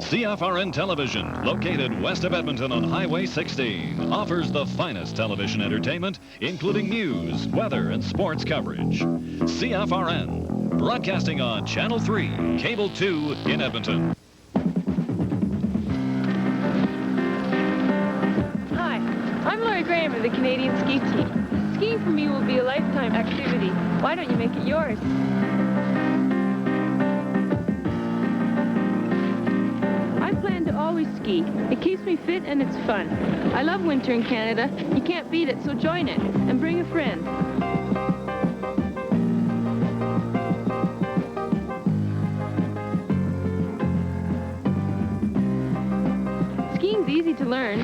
CFRN Television, located west of Edmonton on Highway 16, offers the finest television entertainment, including news, weather, and sports coverage. CFRN, broadcasting on Channel 3, Cable 2 in Edmonton. Hi, I'm Lori Graham of the Canadian Ski Team. Skiing for me will be a lifetime activity. Why don't you make it yours? Always ski. It keeps me fit and it's fun. I love winter in Canada. You can't beat it, so join it and bring a friend. Skiing's easy to learn.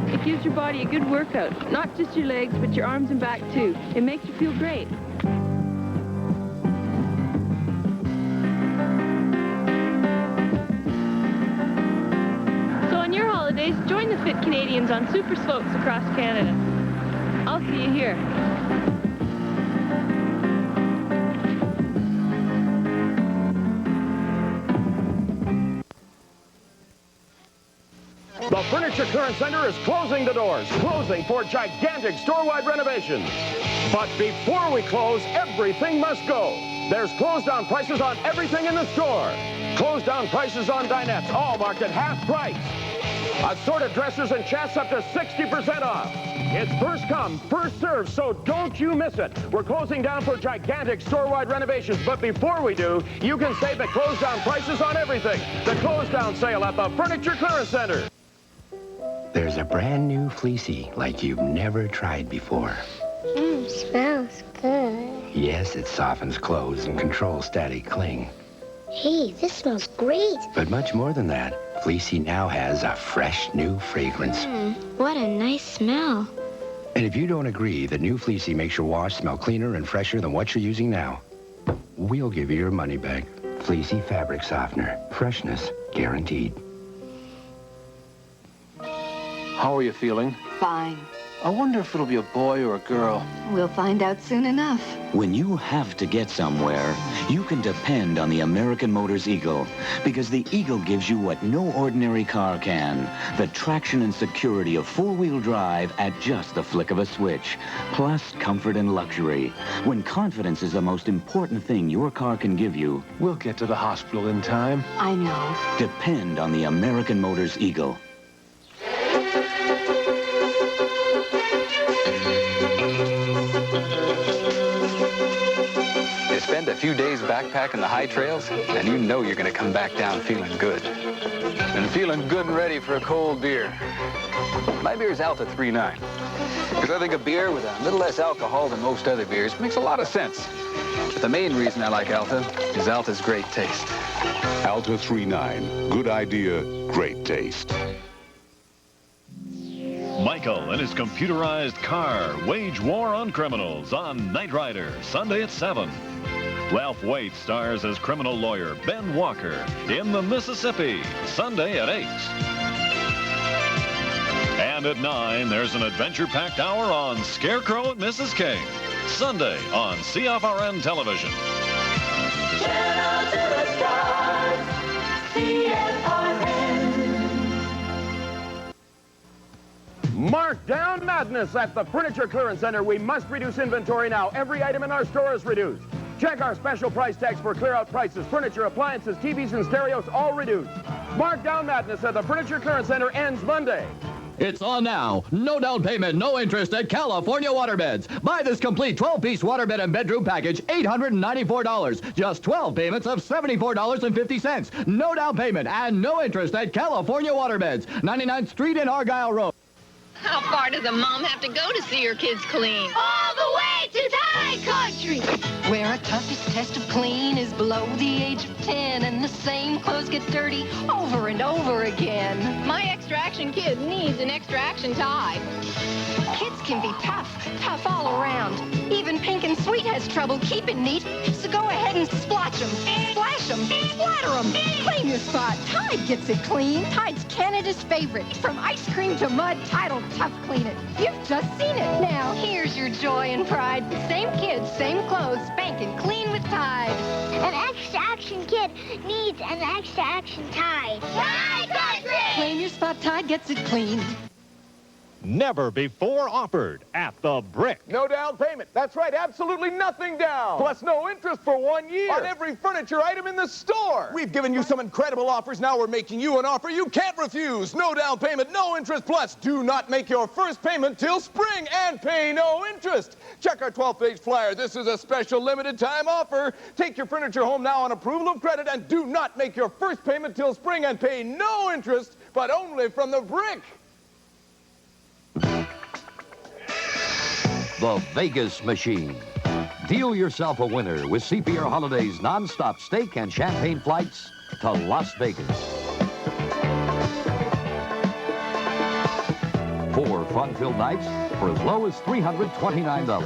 It gives your body a good workout, not just your legs, but your arms and back too. It makes you feel great. Join the fit Canadians on super slopes across Canada. I'll see you here. The Furniture Clearance Center is closing the doors, closing for gigantic store-wide renovations. But before we close, everything must go. There's closed-down prices on everything in the store. Closed-down prices on dinettes, all marked at half price. Assorted dressers and chests up to 60% off. It's first come, first served, so don't you miss it. We're closing down for gigantic store-wide renovations, but before we do, you can save the closed-down prices on everything. The closed-down sale at the Furniture Clearance Center. There's a brand new fleecy like you've never tried before. Smells good. Yes, it softens clothes and controls static cling. Hey, this smells great. But much more than that, Fleecy now has a fresh new fragrance. What a nice smell. And if you don't agree that new Fleecy makes your wash smell cleaner and fresher than what you're using now, we'll give you your money back. Fleecy fabric softener. Freshness guaranteed. How are you feeling? Fine. I wonder if it'll be a boy or a girl. We'll find out soon enough. When you have to get somewhere, you can depend on the American Motors Eagle, because the Eagle gives you what no ordinary car can. The traction and security of four-wheel drive at just the flick of a switch, plus comfort and luxury. When confidence is the most important thing your car can give you, We'll get to the hospital in time. I know. depend on the American Motors Eagle. Spend a few days backpacking the high trails, and you know you're going to come back down feeling good. And feeling good and ready for a cold beer. My beer's Alta 3.9. Because I think a beer with a little less alcohol than most other beers makes a lot of sense. But the main reason I like Alta is Alta's great taste. Alta 3.9. Good idea, great taste. Michael and his computerized car wage war on criminals on Knight Rider, Sunday at 7. Ralph Waite stars as criminal lawyer Ben Walker in the Mississippi, Sunday at 8. And at 9, there's an adventure-packed hour on Scarecrow and Mrs. King, Sunday on CFRN Television. Channel to the stars, CFRN. Markdown madness at the Furniture Clearance Center. We must reduce inventory now. Every item in our store is reduced. Check our special price tags for clear-out prices. Furniture, appliances, TVs, and stereos, all reduced. Markdown madness at the Furniture Clearance Center ends Monday. It's on now. No down payment, no interest at California Waterbeds. Buy this complete 12-piece waterbed and bedroom package, $894. Just 12 payments of $74.50. No down payment and no interest at California Waterbeds, 99th Street and Argyle Road. How far does a mom have to go to see her kids clean? All the way to the high country, where our toughest test of clean is below the age of 10, and the same clothes get dirty over and over again. My extra action kid needs an extra action Tide. Kids can be tough all around. Even Pink and Sweet has trouble keeping neat, so go ahead and splotch them, splash them, splatter them. Claim your spot. Tide gets it clean. Tide's Canada's favorite. From ice cream to mud, Tide'll tough clean it. You've just seen it. Now, here's your joy and pride. Same kids, same clothes, spanking clean with Tide. An extra action kid needs an extra action Tide. Tide Country! Claim your spot, Tide gets it clean. Never before offered at the Brick. No down payment. That's right, absolutely nothing down. Plus no interest for 1 year. On every furniture item in the store. We've given you some incredible offers. Now we're making you an offer you can't refuse. No down payment, no interest. Plus, do not make your first payment till spring and pay no interest. Check our 12-page flyer. This is a special limited time offer. Take your furniture home now on approval of credit and do not make your first payment till spring and pay no interest, but only from the Brick. The Vegas Machine. Deal yourself a winner with CPR Holidays non-stop steak and champagne flights to Las Vegas. 4 fun-filled nights for as low as $329.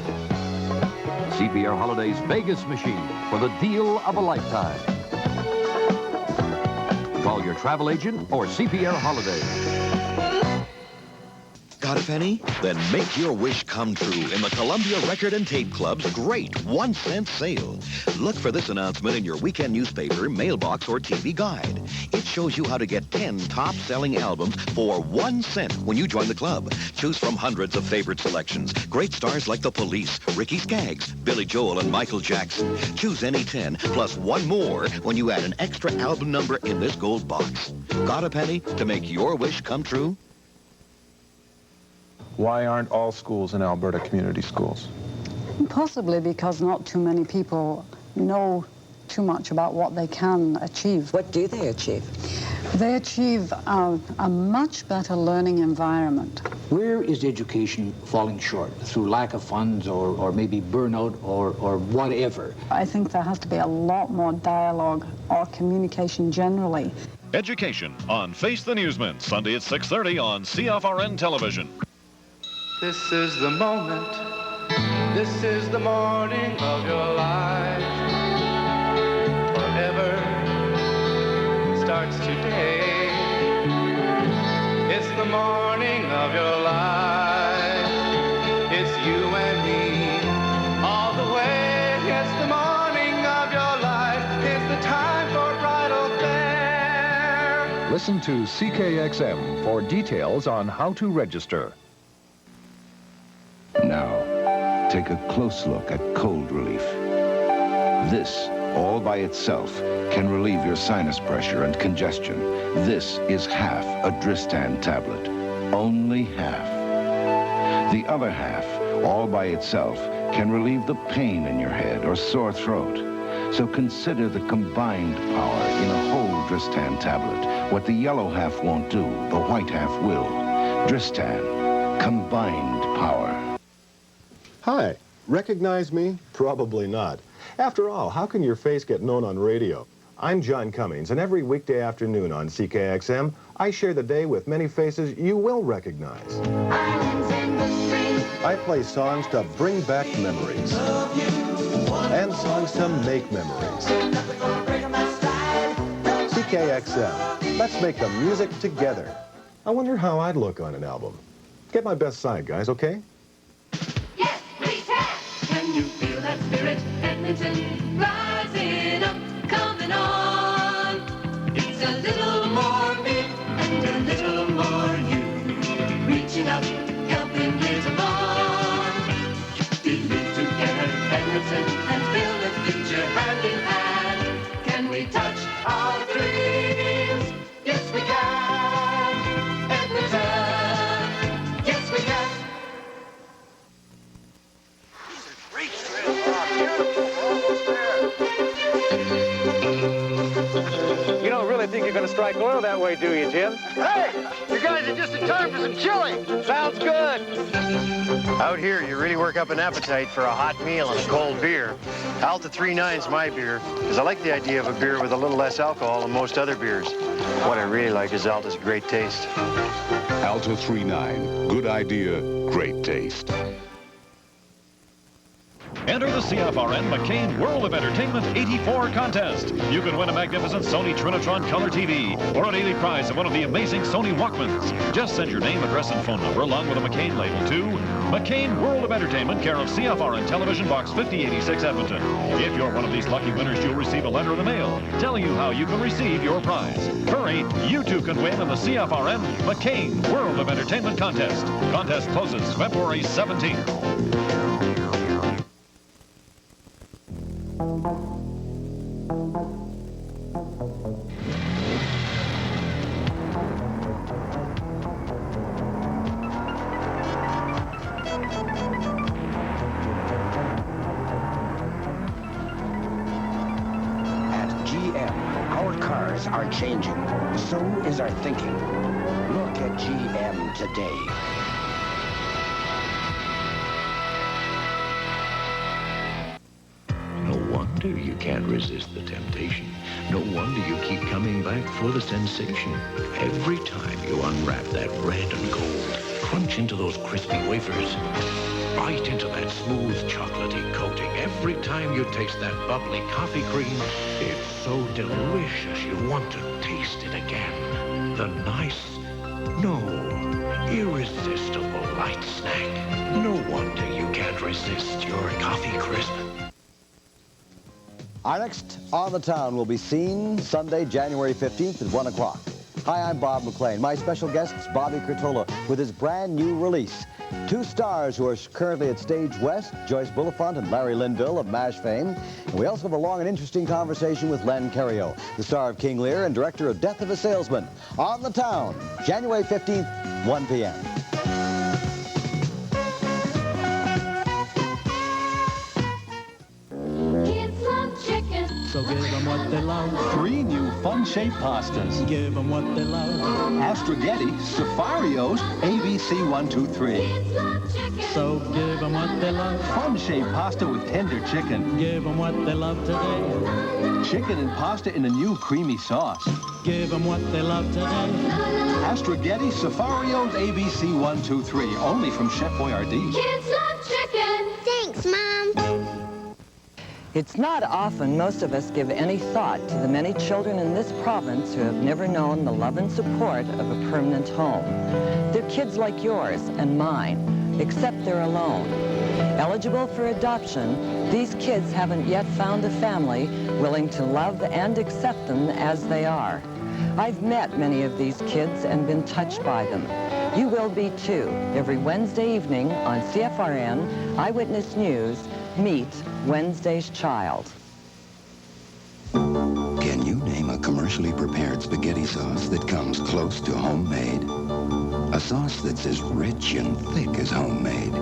CPR Holidays Vegas Machine for the deal of a lifetime. Call your travel agent or CPR Holidays. Got a penny? Then make your wish come true in the Columbia Record and Tape Club's great 1-cent sale. Look for this announcement in your weekend newspaper, mailbox, or TV guide. It shows you how to get 10 top-selling albums for 1 cent when you join the club. Choose from hundreds of favorite selections. Great stars like The Police, Ricky Skaggs, Billy Joel, and Michael Jackson. Choose any 10 plus 1 more when you add an extra album number in this gold box. Got a penny to make your wish come true? Why aren't all schools in Alberta community schools? Possibly because not too many people know too much about what they can achieve. What do they achieve? They achieve a much better learning environment. Where is education falling short? Through lack of funds or maybe burnout or whatever? I think there has to be a lot more dialogue or communication generally. Education on Face the Newsman, Sunday at 6:30 on CFRN Television. This is the moment, this is the morning of your life. Forever starts today. It's the morning of your life. It's you and me, all the way. It's the morning of your life. It's the time for bridal fair. Listen to CKXM for details on how to register. Now, take a close look at cold relief. This, all by itself, can relieve your sinus pressure and congestion. This is half a Dristan tablet. Only half. The other half, all by itself, can relieve the pain in your head or sore throat. So consider the combined power in a whole Dristan tablet. What the yellow half won't do, the white half will. Dristan, combined power. Hi, recognize me? Probably not. After all, how can your face get known on radio? I'm John Cummings, and every weekday afternoon on CKXM, I share the day with many faces you will recognize. I play songs to bring back memories, and songs to make memories. CKXM, let's make the music together. I wonder how I'd look on an album. Get my best side, guys, okay? Can you feel that spirit? Edmonton rising up, coming on. It's a little more me and a little more you. Reaching out, helping years along. Believe together, Edmonton, and build a future hand in hand. Can we touch our dreams? Yes, we can. Edmonton, yes, we can. You don't really think you're going to strike oil that way, do you, Jim? Hey, you guys are just in time for some chili. Sounds good. Out here, you really work up an appetite for a hot meal and a cold beer. Alta 3.9's my beer, because I like the idea of a beer with a little less alcohol than most other beers. What I really like is Alta's great taste. Alta 3.9, good idea, great taste. Enter the CFRN McCain World of Entertainment 84 contest. You can win a magnificent Sony Trinitron Color TV or a daily prize of one of the amazing Sony Walkmans. Just send your name, address, and phone number along with a McCain label to McCain World of Entertainment, care of CFRN Television Box 5086 Edmonton. If you're one of these lucky winners, you'll receive a letter in the mail telling you how you can receive your prize. Hurry, you too can win in the CFRN McCain World of Entertainment contest. Contest closes February 17th. Are changing. So is our thinking. Look at GM today. No wonder you can't resist the temptation. No wonder you keep coming back for the sensation. Every time you unwrap that red and gold, crunch into those crispy wafers, bite into that smooth chocolatey coating. Every time you taste that bubbly coffee cream, it's so delicious you want to taste it again. The nice, no, irresistible light snack. No wonder you can't resist your coffee crisp. Our next On the Town will be seen Sunday, January 15th at 1 o'clock. Hi, I'm Bob McLean. My special guest is Bobby Curtola with his brand new release. Two stars who are currently at Stage West, Joyce Bulifant and Larry Linville of MASH fame. And we also have a long and interesting conversation with Len Cariou, the star of King Lear and director of Death of a Salesman. On the Town, January 15th, 1 p.m. So give them what they love. 3 new fun-shaped pastas. Give them what they love. Astroghetti, Safario's, ABC 123. So give them what they love. Fun-shaped pasta with tender chicken. Give them what they love today. Chicken and pasta in a new creamy sauce. Give them what they love today. Astroghetti, Safario's, ABC 123. Only from Chef Boyardee. Kids love chicken. Thanks, Mom. It's not often most of us give any thought to the many children in this province who have never known the love and support of a permanent home. They're kids like yours and mine, except they're alone. Eligible for adoption, these kids haven't yet found a family willing to love and accept them as they are. I've met many of these kids and been touched by them. You will be too. Every Wednesday evening on CFRN Eyewitness News, meet Wednesday's Child. Can you name a commercially prepared spaghetti sauce that comes close to homemade? A sauce that's as rich and thick as homemade.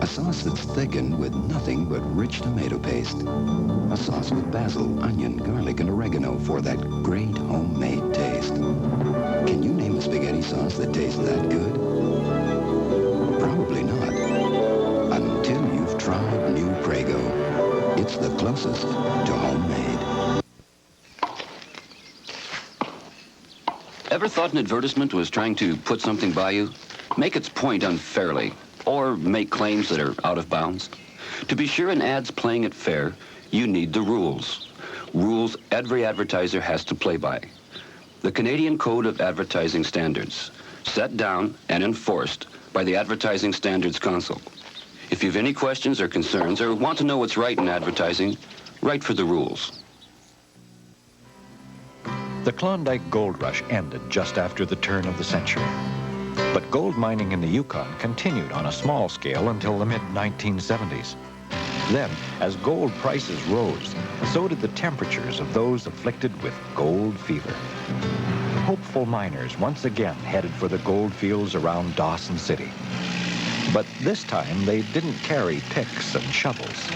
A sauce that's thickened with nothing but rich tomato paste. A sauce with basil, onion, garlic, and oregano for that great homemade taste. Can you name a spaghetti sauce that tastes that good? Probably not. Until you've tried new Prego. It's the closest to homemade. Ever thought an advertisement was trying to put something by you, make its point unfairly, or make claims that are out of bounds? To be sure an ad's playing it fair, you need the rules. Rules every advertiser has to play by. The Canadian Code of Advertising Standards, set down and enforced by the Advertising Standards Council. If you've any questions or concerns or want to know what's right in advertising, write for the rules. The Klondike Gold Rush ended just after the turn of the century. But gold mining in the Yukon continued on a small scale until the mid-1970s. Then, as gold prices rose, so did the temperatures of those afflicted with gold fever. Hopeful miners once again headed for the gold fields around Dawson City. But this time, they didn't carry picks and shovels.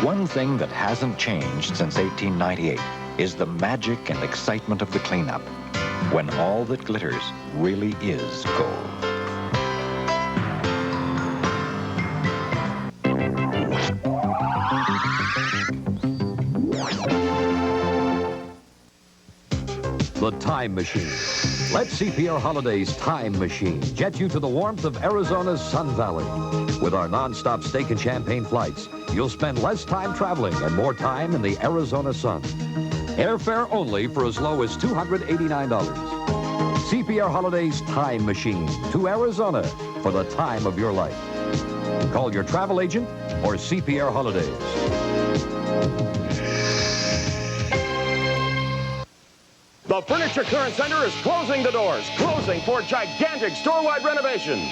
One thing that hasn't changed since 1898 is the magic and excitement of the cleanup. when all that glitters really is gold. The Time Machine. Let CPR Holidays Time Machine jet you to the warmth of Arizona's Sun Valley. With our non-stop steak and champagne flights, you'll spend less time traveling and more time in the Arizona sun. Airfare only for as low as $289. CPR Holidays Time Machine to Arizona for the time of your life. Call your travel agent or CPR Holidays. The Furniture Clearance Center is closing the doors, closing for gigantic store-wide renovation.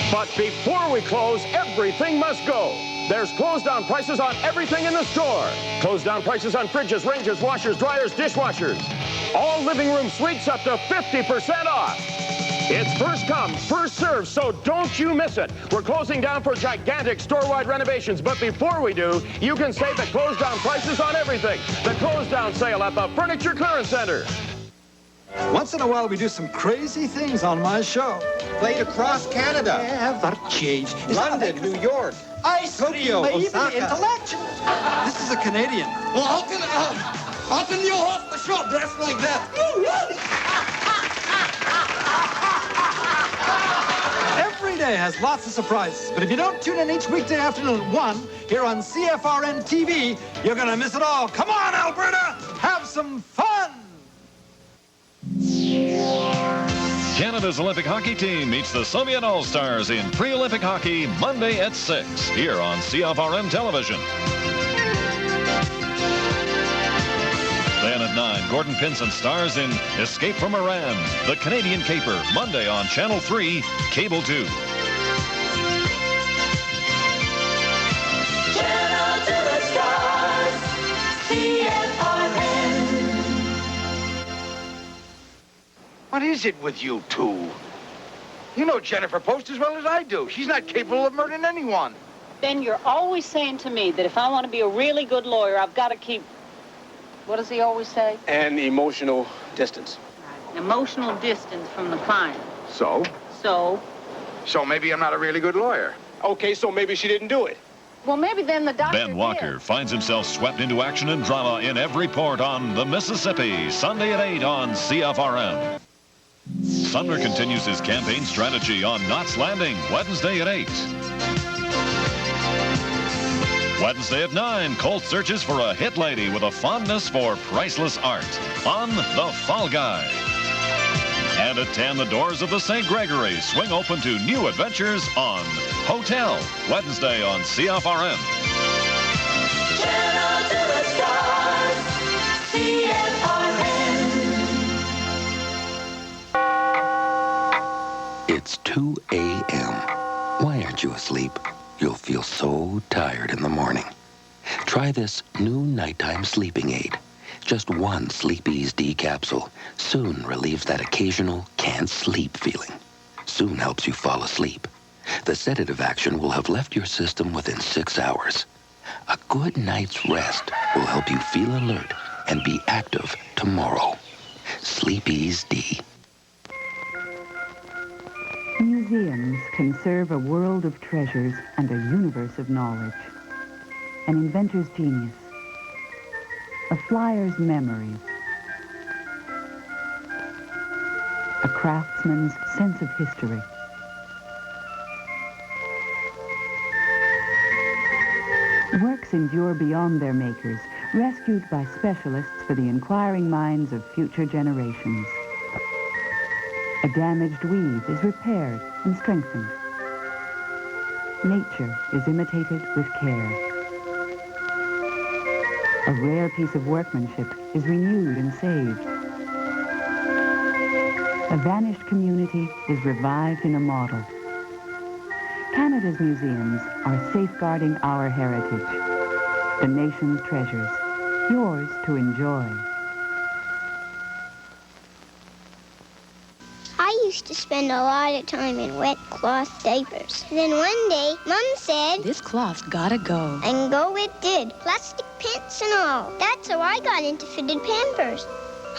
But before we close, everything must go. There's close-down prices on everything in the store. Close-down prices on fridges, ranges, washers, dryers, dishwashers. All living room suites up to 50% off. It's first come, first served, so don't you miss it. We're closing down for gigantic store-wide renovations, but before we do, you can save the close-down prices on everything. The close-down sale at the Furniture Clearance Center. Once in a while, we do some crazy things on my show. Played across Canada. Yeah, that changed. London, New York, Tokyo, Osaka. Intellectuals. This is a Canadian. Well, how can you host the show dressed like that? Every day has lots of surprises, but if you don't tune in each weekday afternoon at 1 here on CFRN-TV, you're going to miss it all. Come on, Alberta! Have some fun! Canada's Olympic hockey team meets the Soviet All-Stars in pre-Olympic hockey Monday at 6 here on CFRN television. Then at 9, Gordon Pinson stars in Escape from Iran, The Canadian Caper, Monday on Channel 3, Cable 2. Channel to the stars, CFRN. What is it with you two? You know Jennifer Post as well as I do. She's not capable of murdering anyone. Ben, you're always saying to me that if I want to be a really good lawyer, I've got to keep, what does he always say? An emotional distance. An emotional distance from the client. So? So maybe I'm not a really good lawyer. Okay, so maybe she didn't do it. well, maybe then the doctor Ben Walker finds himself swept into action and drama in every port on the Mississippi, Sunday at 8 on CFRN. Sumner continues his campaign strategy on Knots Landing, Wednesday at 8. Wednesday at 9, Colt searches for a hit lady with a fondness for priceless art on The Fall Guy. And at 10, the doors of the St. Gregory swing open to new adventures on Hotel, Wednesday on CFRN. Channel to the stars, CFRN. It's 2 a.m. Why aren't you asleep? You'll feel so tired in the morning. Try this new nighttime sleeping aid. Just one Sleepy's D capsule soon relieves that occasional can't sleep feeling. Soon helps you fall asleep. The sedative action will have left your system within 6 hours. A good night's rest will help you feel alert and be active tomorrow. Sleepy's D. Museums can serve a world of treasures and a universe of knowledge. An inventor's genius. A flyer's memories. A craftsman's sense of history. Works endure beyond their makers, rescued by specialists for the inquiring minds of future generations. A damaged weave is repaired and strengthened. Nature is imitated with care. A rare piece of workmanship is renewed and saved. A vanished community is revived in a model. Canada's museums are safeguarding our heritage, the nation's treasures, yours to enjoy. I used to spend a lot of time in wet cloth diapers. Then one day, Mom said, "This cloth's gotta go." And go it did. Plastic pants and all. That's how I got into fitted Pampers.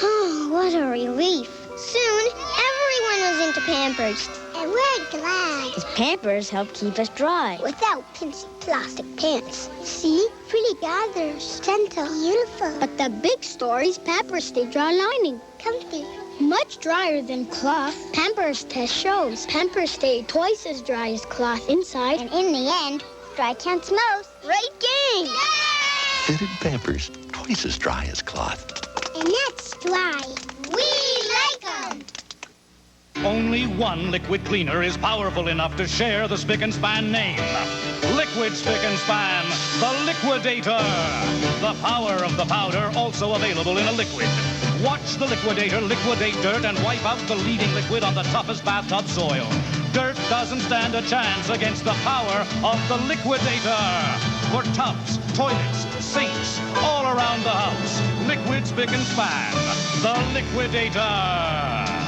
Oh, what a relief. Soon, everyone was into Pampers. And we're glad. Because Pampers help keep us dry. Without pinched plastic pants. See? Pretty gathers. Gentle. Beautiful. But the big story is Pampers stay dry lining. Comfy. Much drier than cloth. Pampers test shows. Pampers stay twice as dry as cloth inside. And in the end, dry counts most. Right, gang? Yay! Fitted Pampers, twice as dry as cloth. And that's dry. We like 'em. Only one liquid cleaner is powerful enough to share the Spick and Span name. Liquid Spick and Span, the Liquidator. The power of the powder also available in a liquid. Watch the Liquidator liquidate dirt and wipe out the leading liquid on the toughest bathtub soil. Dirt doesn't stand a chance against the power of the Liquidator. For tubs, toilets, sinks, all around the house. Liquid Spick and Span, the Liquidator.